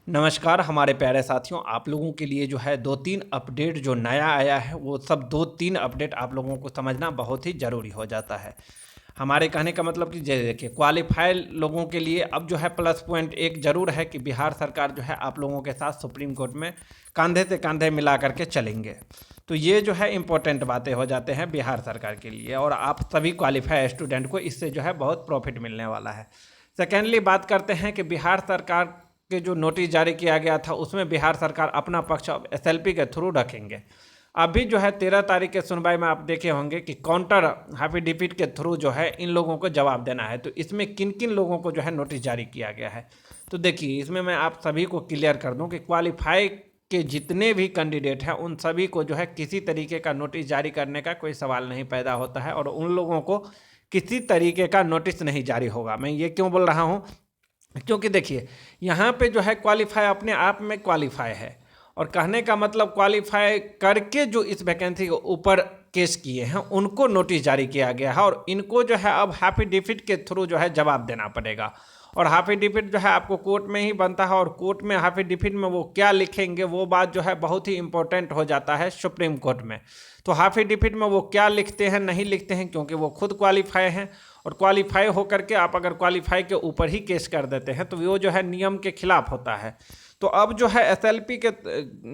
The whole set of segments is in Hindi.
नमस्कार हमारे प्यारे साथियों, आप लोगों के लिए जो है 2-3 अपडेट जो नया आया है वो सब 2-3 अपडेट आप लोगों को समझना बहुत ही ज़रूरी हो जाता है। हमारे कहने का मतलब कि देखिए, क्वालिफाइड लोगों के लिए अब जो है प्लस पॉइंट एक ज़रूर है कि बिहार सरकार जो है आप लोगों के साथ सुप्रीम कोर्ट में कंधे से कंधे मिला करके चलेंगे। तो ये जो है इम्पोर्टेंट बातें हो जाते हैं बिहार सरकार के लिए, और आप सभी क्वालिफाइड स्टूडेंट को इससे जो है बहुत प्रॉफिट मिलने वाला है। सेकेंडली बात करते हैं कि बिहार सरकार के जो नोटिस जारी किया गया था उसमें बिहार सरकार अपना पक्ष अब एसएलपी के थ्रू रखेंगे। अभी जो है 13 तारीख के सुनवाई में आप देखे होंगे कि काउंटर एफिडेविट के थ्रू जो है इन लोगों को जवाब देना है। तो इसमें किन किन लोगों को जो है नोटिस जारी किया गया है, तो देखिए इसमें मैं आप सभी को क्लियर कर दूं कि क्वालिफाई के जितने भी कैंडिडेट हैं उन सभी को जो है किसी तरीके का नोटिस जारी करने का कोई सवाल नहीं पैदा होता है, और उन लोगों को किसी तरीके का नोटिस नहीं जारी होगा। मैं ये क्यों बोल रहा हूँ, क्योंकि देखिए यहाँ पे जो है क्वालिफाई अपने आप में क्वालिफाई है, और कहने का मतलब क्वालिफाई करके जो इस वैकेंसी के ऊपर केस किए हैं उनको नोटिस जारी किया गया है, और इनको जो है अब एफिडेविट के थ्रू जो है जवाब देना पड़ेगा। और एफिडेविट जो है आपको कोर्ट में ही बनता है, और कोर्ट में एफिडेविट में वो क्या लिखेंगे वो बात जो है बहुत ही इंपॉर्टेंट हो जाता है सुप्रीम कोर्ट में। तो एफिडेविट में वो क्या लिखते हैं नहीं लिखते हैं, क्योंकि वो खुद क्वालिफाई हैं, और क्वालिफाई होकर के आप अगर क्वालिफाई के ऊपर ही केस कर देते हैं तो वो जो है नियम के खिलाफ होता है। तो अब जो है एसएलपी के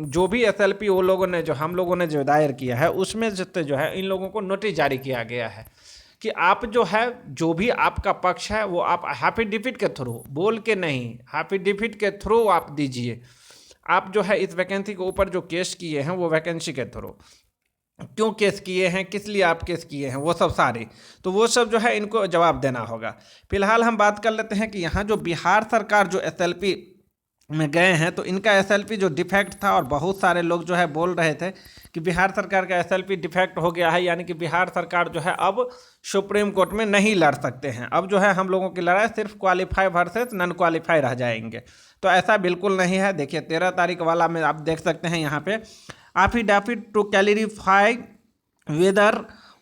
जो भी एसएलपी वो लोगों ने जो हम लोगों ने जो दायर किया है उसमें से जो है इन लोगों को नोटिस जारी किया गया है कि आप जो है जो भी आपका पक्ष है वो आप एफिडेविट के थ्रू बोल के नहीं, एफिडेविट के थ्रू आप दीजिए। आप जो है इस वैकेंसी के ऊपर जो केस किए हैं वो वैकेंसी के थ्रू क्यों केस किए हैं, किस लिए आप केस किए हैं, वो सब सारे तो वो सब जो है इनको जवाब देना होगा। फिलहाल हम बात कर लेते हैं कि यहाँ जो बिहार सरकार जो एसएलपी में गए हैं तो इनका एसएलपी जो डिफेक्ट था, और बहुत सारे लोग जो है बोल रहे थे कि बिहार सरकार का एसएलपी डिफेक्ट हो गया है, यानी कि बिहार सरकार जो है अब सुप्रीम कोर्ट में नहीं लड़ सकते हैं। अब जो है हम लोगों की लड़ाई सिर्फ क्वालिफाई वर्सेस नॉन क्वालिफाई रह जाएंगे। तो ऐसा बिल्कुल नहीं है। देखिए 13 तारीख वाला में आप देख सकते हैं यहाँ पे affidavit to clarify whether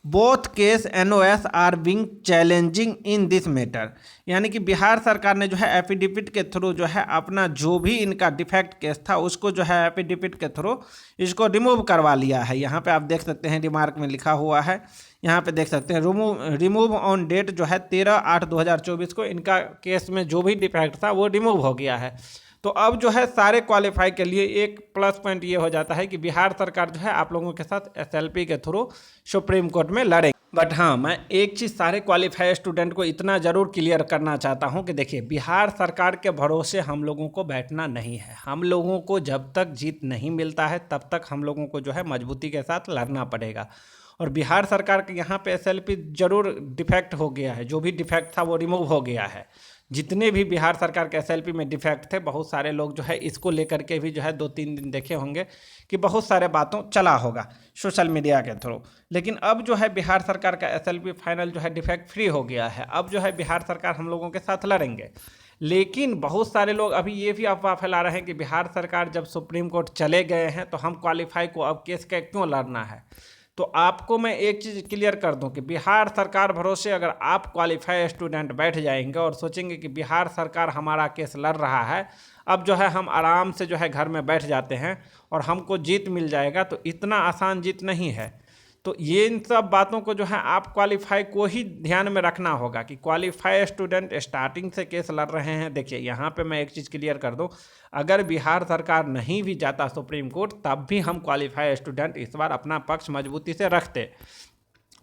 both case NOS are being challenging in this matter, यानी कि बिहार सरकार ने जो है एफिडेविट के थ्रू जो है अपना जो भी इनका डिफेक्ट केस था उसको जो है एफिडेविट के थ्रू इसको रिमूव करवा लिया है। यहाँ पे आप देख सकते हैं रिमार्क में लिखा हुआ है, यहाँ पे देख सकते हैं रिमूव ऑन डेट जो है 13/8/2024 को इनका केस में जो भी डिफेक्ट था वो रिमूव हो गया है। तो अब जो है सारे क्वालिफाई के लिए एक प्लस पॉइंट ये हो जाता है कि बिहार सरकार जो है आप लोगों के साथ एसएलपी के थ्रू सुप्रीम कोर्ट में लड़ेगी। बट हाँ, मैं एक चीज़ सारे क्वालिफाई स्टूडेंट को इतना ज़रूर क्लियर करना चाहता हूँ कि देखिए बिहार सरकार के भरोसे हम लोगों को बैठना नहीं है। हम लोगों को जब तक जीत नहीं मिलता है तब तक हम लोगों को जो है मजबूती के साथ लड़ना पड़ेगा। और बिहार सरकार के यहाँ पे एसएलपी जरूर डिफेक्ट हो गया है, जो भी डिफेक्ट था वो रिमूव हो गया है। जितने भी बिहार सरकार के एसएलपी में डिफेक्ट थे बहुत सारे लोग जो है इसको लेकर के भी जो है 2-3 दिन देखे होंगे कि बहुत सारे बातों चला होगा सोशल मीडिया के थ्रू। लेकिन अब जो है बिहार सरकार का एसएलपी फाइनल जो है डिफेक्ट फ्री हो गया है। अब जो है बिहार सरकार हम लोगों के साथ लड़ेंगे। लेकिन बहुत सारे लोग अभी ये भी अफवाह फैला रहे हैं कि बिहार सरकार जब सुप्रीम कोर्ट चले गए हैं तो हम क्वालिफाई को अब केस का क्यों लड़ना है। तो आपको मैं एक चीज़ क्लियर कर दूं कि बिहार सरकार भरोसे अगर आप क्वालिफाई स्टूडेंट बैठ जाएंगे और सोचेंगे कि बिहार सरकार हमारा केस लड़ रहा है, अब जो है हम आराम से जो है घर में बैठ जाते हैं और हमको जीत मिल जाएगा, तो इतना आसान जीत नहीं है। तो ये इन सब बातों को जो है आप क्वालिफाई को ही ध्यान में रखना होगा कि क्वालिफाई स्टूडेंट स्टार्टिंग से केस लड़ रहे हैं। देखिए यहाँ पे मैं एक चीज़ क्लियर कर दूं, अगर बिहार सरकार नहीं भी जाता सुप्रीम कोर्ट तब भी हम क्वालिफाई स्टूडेंट इस बार अपना पक्ष मजबूती से रखते,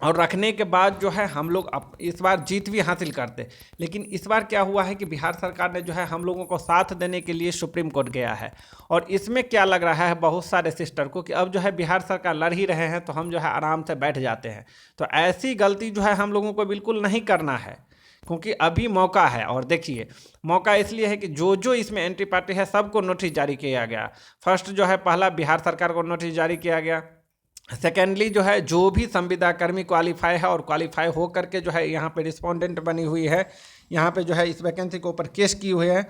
और रखने के बाद जो है हम लोग इस बार जीत भी हासिल करते। लेकिन इस बार क्या हुआ है कि बिहार सरकार ने जो है हम लोगों को साथ देने के लिए सुप्रीम कोर्ट गया है, और इसमें क्या लग रहा है बहुत सारे सिस्टर को कि अब जो है बिहार सरकार लड़ ही रहे हैं तो हम जो है आराम से बैठ जाते हैं। तो ऐसी गलती जो है हम लोगों को बिल्कुल नहीं करना है, क्योंकि अभी मौका है। और देखिए मौका इसलिए है कि जो जो इसमें एंटी पार्टी है सबको नोटिस जारी किया गया। फर्स्ट जो है पहला बिहार सरकार को नोटिस जारी किया गया। सेकेंडली जो है जो भी संविदा कर्मी क्वालिफाई है और क्वालिफाई हो करके जो है यहाँ पे रिस्पोंडेंट बनी हुई है, यहाँ पे जो है इस वैकेंसी के ऊपर केस की हुई है,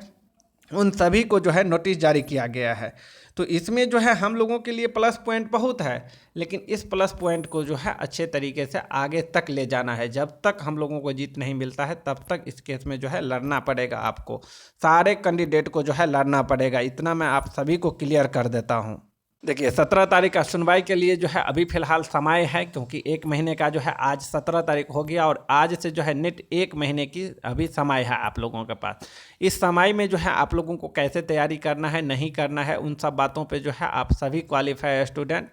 उन सभी को जो है नोटिस जारी किया गया है। तो इसमें जो है हम लोगों के लिए प्लस पॉइंट बहुत है, लेकिन इस प्लस पॉइंट को जो है अच्छे तरीके से आगे तक ले जाना है। जब तक हम लोगों को जीत नहीं मिलता है तब तक इस केस में जो है लड़ना पड़ेगा आपको, सारे कैंडिडेट को जो है लड़ना पड़ेगा। इतना मैं आप सभी को क्लियर कर देता हूँ। देखिए 17 तारीख का सुनवाई के लिए जो है अभी फ़िलहाल समय है, क्योंकि 1 महीने का जो है आज 17 तारीख हो गया और आज से जो है नेट 1 महीने की अभी समय है आप लोगों के पास। इस समय में जो है आप लोगों को कैसे तैयारी करना है, नहीं करना है, उन सब बातों पे जो है आप सभी क्वालिफाई स्टूडेंट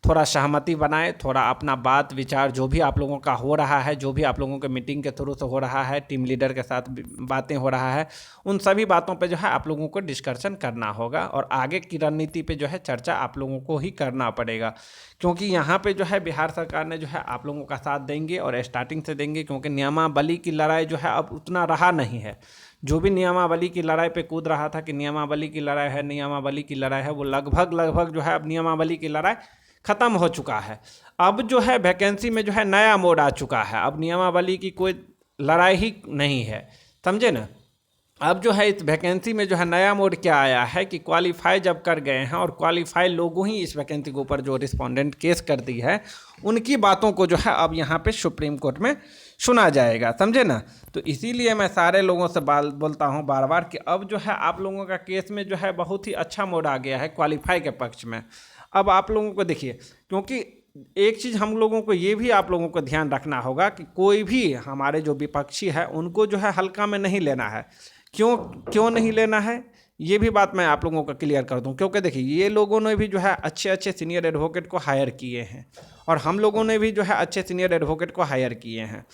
थोड़ा सहमति बनाएं, थोड़ा अपना बात विचार जो भी आप लोगों का हो रहा है, जो भी आप लोगों के मीटिंग के थ्रू से हो रहा है, टीम लीडर के साथ बातें हो रहा है, उन सभी बातों पे जो है आप लोगों को डिस्कशन करना होगा और आगे की रणनीति पे जो है चर्चा आप लोगों को ही करना पड़ेगा। क्योंकि यहाँ पे जो है बिहार सरकार ने जो है आप लोगों का साथ देंगे और स्टार्टिंग से देंगे, क्योंकि नियमावली की लड़ाई जो है अब उतना रहा नहीं है। जो भी नियमावली की लड़ाई पे कूद रहा था कि नियमावली की लड़ाई है, नियमावली की लड़ाई है, वो लगभग जो है अब नियमावली की लड़ाई ख़त्म हो चुका है। अब जो है वैकेंसी में जो है नया मोड आ चुका है। अब नियमावली की कोई लड़ाई ही नहीं है, समझे ना। अब जो है इस वैकेंसी में जो है नया मोड क्या आया है कि क्वालिफाई जब कर गए हैं और क्वालिफाई लोगों ही इस वैकेंसी के ऊपर जो रिस्पोंडेंट केस कर दी है, उनकी बातों को जो है अब यहाँ पे सुप्रीम कोर्ट में सुना जाएगा, समझे ना। तो इसीलिए मैं सारे लोगों से बोलता हूँ बार बार कि अब जो है आप लोगों का केस में जो है बहुत ही अच्छा मोड आ गया है क्वालिफाई के पक्ष में। अब आप लोगों को देखिए, क्योंकि एक चीज़ हम लोगों को ये भी आप लोगों को ध्यान रखना होगा कि कोई भी हमारे जो विपक्षी है उनको जो है हल्का में नहीं लेना है। क्यों नहीं लेना है, ये भी बात मैं आप लोगों को क्लियर कर दूं। क्योंकि देखिए ये लोगों ने भी जो है अच्छे अच्छे सीनियर एडवोकेट को हायर किए हैं और हम लोगों ने भी जो है अच्छे सीनियर एडवोकेट को हायर किए हैं।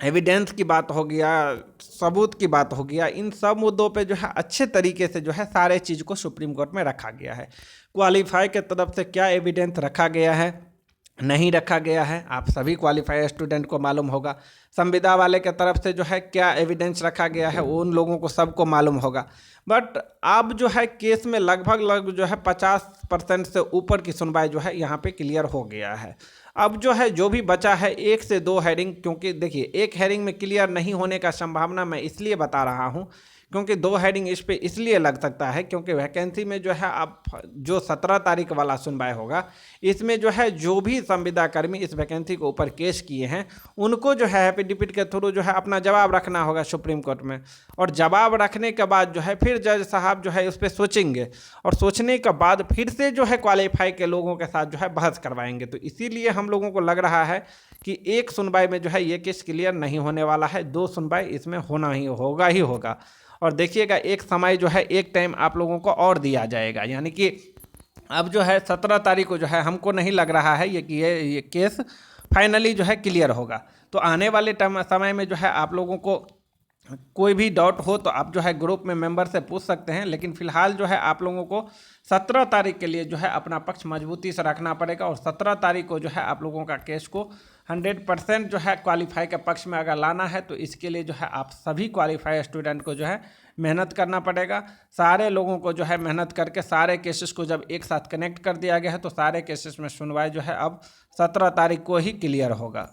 एविडेंस की बात हो गया, सबूत की बात हो गया, इन सब मुद्दों पे जो है अच्छे तरीके से जो है सारे चीज़ को सुप्रीम कोर्ट में रखा गया है। क्वालिफाई के तरफ से क्या एविडेंस रखा गया है, नहीं रखा गया है, आप सभी क्वालिफाई स्टूडेंट को मालूम होगा। संविदा वाले के तरफ से जो है क्या एविडेंस रखा गया है, वो उन लोगों को सबको मालूम होगा। बट अब जो है केस में लगभग जो है 50% से ऊपर की सुनवाई जो है यहाँ पे क्लियर हो गया है। अब जो है जो भी बचा है 1 से 2 हेयरिंग, क्योंकि देखिए एक हेयरिंग में क्लियर नहीं होने का संभावना मैं इसलिए बता रहा हूँ क्योंकि 2 हेडिंग इस पे इसलिए लग सकता है क्योंकि वैकेंसी में जो है अब जो 17 तारीख वाला सुनवाई होगा, इसमें जो है जो भी संविदा कर्मी इस वैकेंसी के ऊपर केस किए हैं उनको जो है एफिडेविट के थ्रू जो है अपना जवाब रखना होगा सुप्रीम कोर्ट में। और जवाब रखने के बाद जो है फिर जज साहब जो है उस पर सोचेंगे और सोचने के बाद फिर से जो है क्वालिफाई के लोगों के साथ जो है बहस करवाएंगे। तो इसीलिए हम लोगों को लग रहा है कि एक सुनवाई में जो है ये केस क्लियर नहीं होने वाला है, 2 सुनवाई इसमें होना ही होगा। और देखिएगा एक समय जो है एक टाइम आप लोगों को और दिया जाएगा, यानी कि अब जो है 17 तारीख को जो है हमको नहीं लग रहा है कि ये केस फाइनली जो है क्लियर होगा। तो आने वाले समय में जो है आप लोगों को कोई भी डाउट हो तो आप जो है ग्रुप में मेंबर से पूछ सकते हैं, लेकिन फिलहाल जो है आप लोगों को 17 तारीख के लिए जो है अपना पक्ष मजबूती से रखना पड़ेगा। और 17 तारीख को जो है आप लोगों का केस को 100% जो है क्वालिफाई के पक्ष में अगर लाना है तो इसके लिए जो है आप सभी क्वालिफाई स्टूडेंट को जो है मेहनत करना पड़ेगा। सारे लोगों को जो है मेहनत करके सारे केसेस को जब एक साथ कनेक्ट कर दिया गया है तो सारे केसेस में सुनवाई जो है अब 17 तारीख को ही क्लियर होगा।